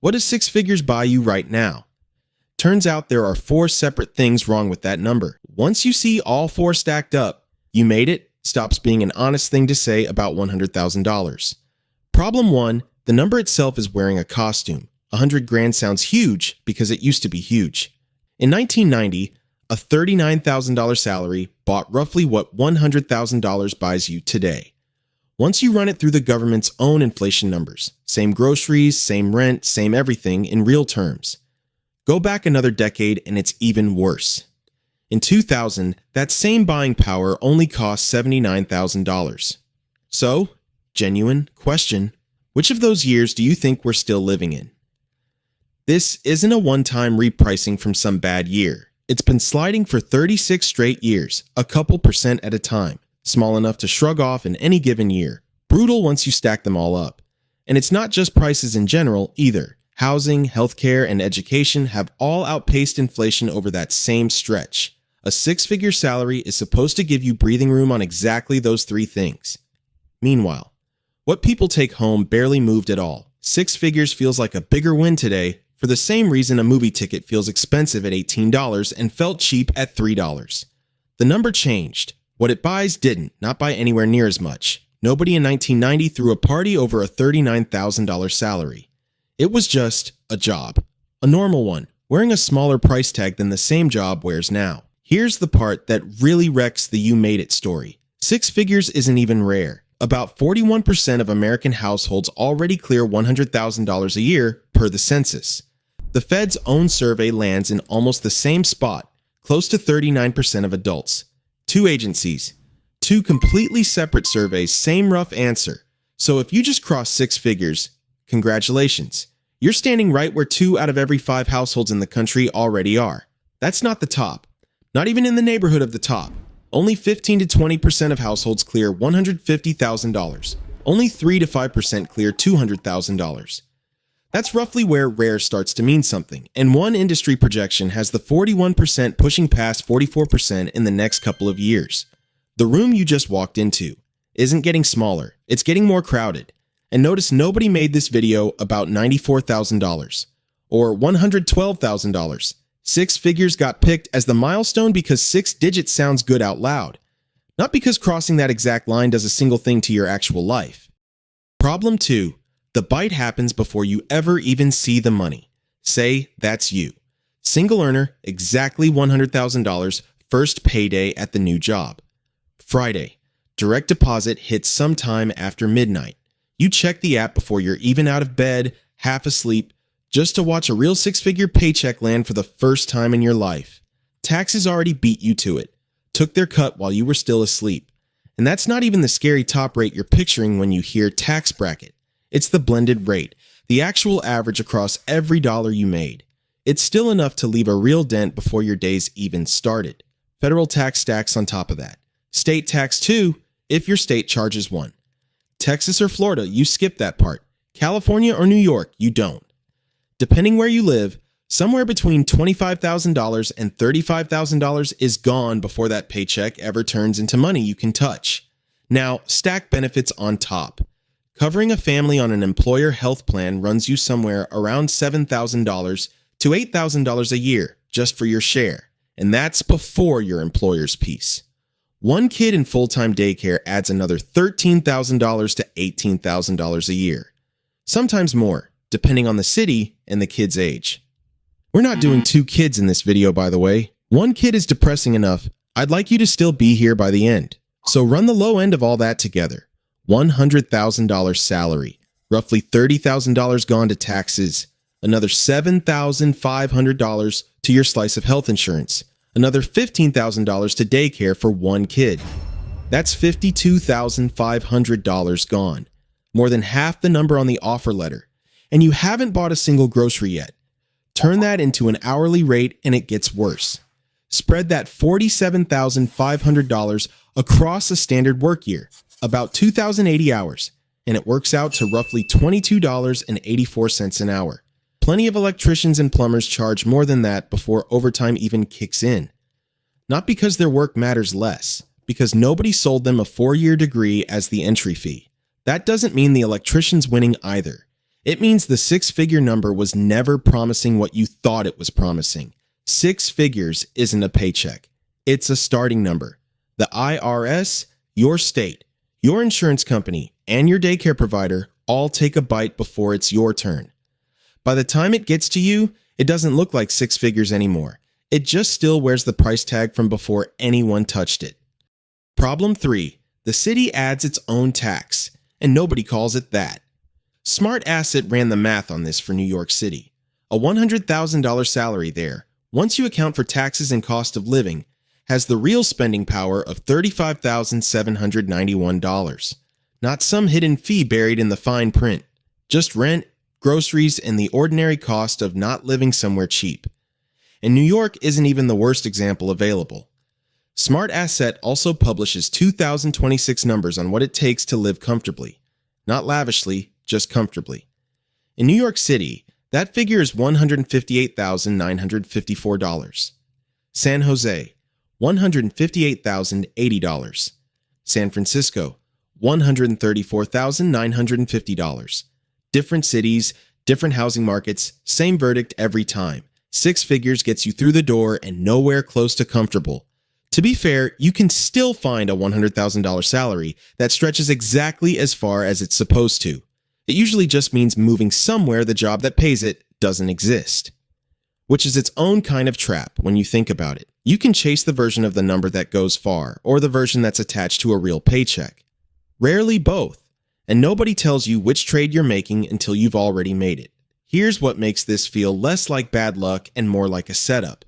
What does six figures buy you right now? Turns out there are four separate things wrong with that number. Once you see all four stacked up, you made it stops being an honest thing to say about $100,000. Problem one, the number itself is wearing a costume. 100 grand sounds huge because it used to be huge. In 1990, a $39,000 salary bought roughly what $100,000 buys you today. Once you run it through the government's own inflation numbers, same groceries, same rent, same everything in real terms. Go back another decade and it's even worse. In 2000, that same buying power only cost $79,000. So, genuine question, which of those years do you think we're still living in? This isn't a one-time repricing from some bad year. It's been sliding for 36 straight years, a couple percent at a time, small enough to shrug off in any given year. Brutal once you stack them all up. And it's not just prices in general either. Housing, healthcare, and education have all outpaced inflation over that same stretch. A six-figure salary is supposed to give you breathing room on exactly those three things. Meanwhile, what people take home barely moved at all. Six figures feels like a bigger win today for the same reason a movie ticket feels expensive at $18 and felt cheap at $3. The number changed. What it buys didn't, not by anywhere near as much. Nobody in 1990 threw a party over a $39,000 salary. It was just a job. A normal one, wearing a smaller price tag than the same job wears now. Here's the part that really wrecks the "you made it" story. Six figures isn't even rare. About 41% of American households already clear $100,000 a year per the census. The Fed's own survey lands in almost the same spot, close to 39% of adults. Two agencies, two completely separate surveys, same rough answer. So if you just cross six figures, congratulations. You're standing right where 2 out of every 5 households in the country already are. That's not the top. Not even in the neighborhood of the top. Only 15 to 20% of households clear $150,000. Only 3 to 5% clear $200,000. That's roughly where rare starts to mean something, and one industry projection has the 41% pushing past 44% in the next couple of years. The room you just walked into isn't getting smaller, it's getting more crowded. And notice nobody made this video about $94,000 or $112,000. Six figures got picked as the milestone because 6 digits sounds good out loud, not because crossing that exact line does a single thing to your actual life. Problem 2. The bite happens before you ever even see the money. Say that's you. Single earner, exactly $100,000, first payday at the new job. Friday. Direct deposit hits sometime after midnight. You check the app before you're even out of bed, half asleep, just to watch a real six-figure paycheck land for the first time in your life. Taxes already beat you to it, took their cut while you were still asleep. And that's not even the scary top rate you're picturing when you hear tax bracket. It's the blended rate, the actual average across every dollar you made. It's still enough to leave a real dent before your days even started. Federal tax stacks on top of that. State tax too, if your state charges one. Texas or Florida, you skip that part. California or New York, you don't. Depending where you live, somewhere between $25,000 and $35,000 is gone before that paycheck ever turns into money you can touch. Now, stack benefits on top. Covering a family on an employer health plan runs you somewhere around $7,000 to $8,000 a year just for your share, and that's before your employer's piece. One kid in full-time daycare adds another $13,000 to $18,000 a year. Sometimes more, depending on the city and the kid's age. We're not doing 2 kids in this video, by the way. 1 kid is depressing enough. I'd like you to still be here by the end. So run the low end of all that together. $100,000 salary, roughly $30,000 gone to taxes, another $7,500 to your slice of health insurance, another $15,000 to daycare for 1 kid. That's $52,500 gone, more than half the number on the offer letter, and you haven't bought a single grocery yet. Turn that into an hourly rate and it gets worse. Spread that $47,500 across a standard work year, about 2,080 hours, and it works out to roughly $22.84 an hour. Plenty of electricians and plumbers charge more than that before overtime even kicks in. Not because their work matters less, because nobody sold them a 4-year degree as the entry fee. That doesn't mean the electrician's winning either. It means the six-figure number was never promising what you thought it was promising. Six figures isn't a paycheck. It's a starting number. The IRS, your state, your insurance company, and your daycare provider all take a bite before it's your turn. By the time it gets to you, it doesn't look like six figures anymore. It just still wears the price tag from before anyone touched it. Problem 3. The city adds its own tax, and nobody calls it that. Smart Asset ran the math on this for New York City. A $100,000 salary there, once you account for taxes and cost of living, has the real spending power of $35,791. Not some hidden fee buried in the fine print. Just rent, groceries, and the ordinary cost of not living somewhere cheap. And New York isn't even the worst example available. Smart Asset also publishes 2026 numbers on what it takes to live comfortably. Not lavishly, just comfortably. In New York City, that figure is $158,954. San Jose, $158,080. San Francisco, $134,950. Different cities, different housing markets, same verdict every time. Six figures gets you through the door and nowhere close to comfortable. To be fair, you can still find a $100,000 salary that stretches exactly as far as it's supposed to. It usually just means moving somewhere the job that pays it doesn't exist. Which is its own kind of trap when you think about it. You can chase the version of the number that goes far, or the version that's attached to a real paycheck. Rarely both, and nobody tells you which trade you're making until you've already made it. Here's what makes this feel less like bad luck and more like a setup.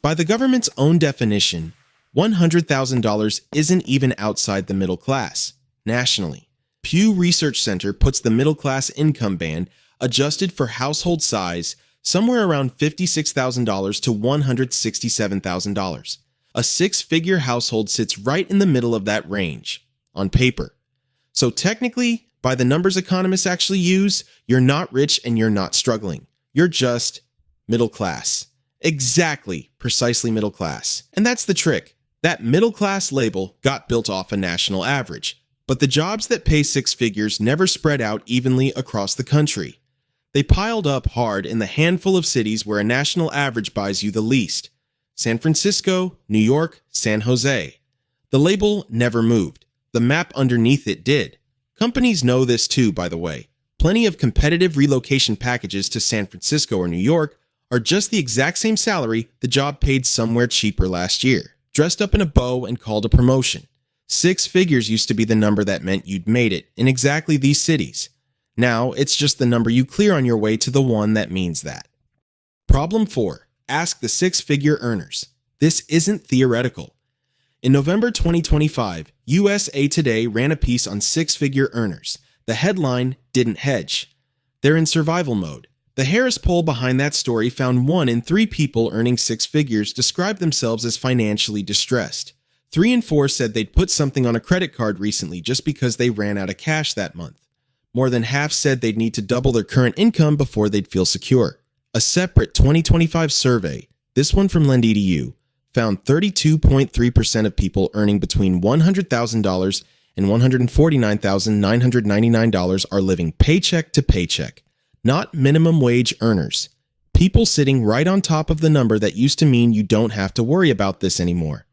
By the government's own definition, $100,000 isn't even outside the middle class, nationally. Pew Research Center puts the middle class income band, adjusted for household size, somewhere around $56,000 to $167,000. A six-figure household sits right in the middle of that range, on paper. So technically, by the numbers economists actually use, you're not rich and you're not struggling. You're just middle class. Exactly, precisely middle class. And that's the trick. That middle class label got built off a national average. But the jobs that pay six figures never spread out evenly across the country. They piled up hard in the handful of cities where a national average buys you the least. San Francisco, New York, San Jose. The label never moved. The map underneath it did. Companies know this too, by the way. Plenty of competitive relocation packages to San Francisco or New York are just the exact same salary the job paid somewhere cheaper last year, dressed up in a bow and called a promotion. Six figures used to be the number that meant you'd made it in exactly these cities. Now, it's just the number you clear on your way to the one that means that. Problem 4. Ask the six-figure earners. This isn't theoretical. In November 2025, USA Today ran a piece on six-figure earners. The headline, "Didn't Hedge." They're in survival mode. The Harris poll behind that story found 1 in 3 people earning six figures described themselves as financially distressed. 3 in 4 said they'd put something on a credit card recently just because they ran out of cash that month. More than half said they'd need to double their current income before they'd feel secure. A separate 2025 survey, this one from LendEDU, found 32.3% of people earning between $100,000 and $149,999 are living paycheck to paycheck, not minimum wage earners. People sitting right on top of the number that used to mean you don't have to worry about this anymore.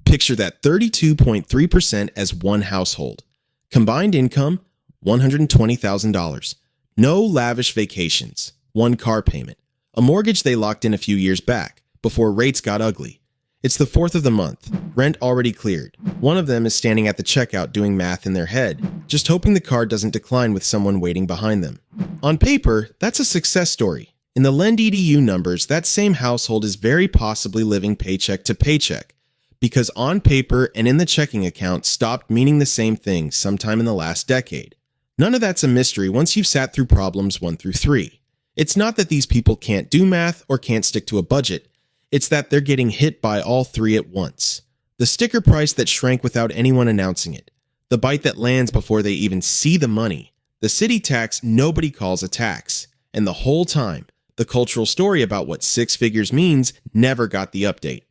Picture that 32.3% as one household. Combined income, $120,000. No lavish vacations, one car payment, a mortgage they locked in a few years back, before rates got ugly. It's the 4th of the month, rent already cleared. One of them is standing at the checkout doing math in their head, just hoping the card doesn't decline with someone waiting behind them. On paper, that's a success story. In the LendEDU numbers, that same household is very possibly living paycheck to paycheck, because on paper and in the checking account stopped meaning the same thing sometime in the last decade. None of that's a mystery once you've sat through problems 1 through 3. It's not that these people can't do math or can't stick to a budget. It's that they're getting hit by all 3 at once. The sticker price that shrank without anyone announcing it. The bite that lands before they even see the money. The city tax nobody calls a tax. And the whole time, the cultural story about what six figures means never got the update.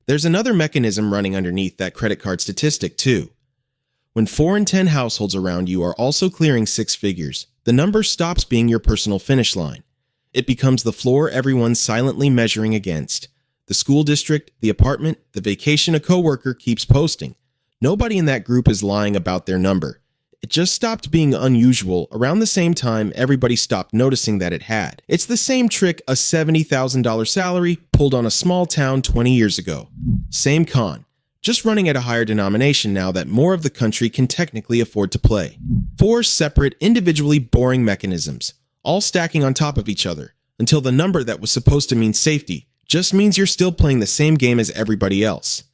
There's another mechanism running underneath that credit card statistic too. When 4 in 10 households around you are also clearing six figures, The number stops being your personal finish line. It becomes the floor everyone's silently measuring against. The school district, the apartment, the vacation a coworker keeps posting. Nobody in that group is lying about their number. It just stopped being unusual around the same time everybody stopped noticing that it had. It's the same trick a $70,000 salary pulled on a small town 20 years ago. Same con, just running at a higher denomination now that more of the country can technically afford to play. 4 separate, individually boring mechanisms, all stacking on top of each other, until the number that was supposed to mean safety just means you're still playing the same game as everybody else.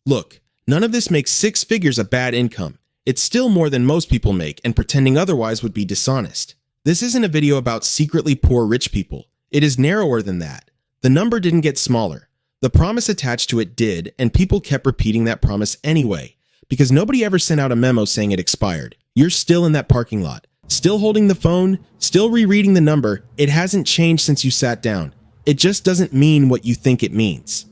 Look, none of this makes 6 figures a bad income. It's still more than most people make, and pretending otherwise would be dishonest. This isn't a video about secretly poor rich people. It is narrower than that. The number didn't get smaller. The promise attached to it did, and people kept repeating that promise anyway, because nobody ever sent out a memo saying it expired. You're still in that parking lot, still holding the phone, still rereading the number. It hasn't changed since you sat down. It just doesn't mean what you think it means.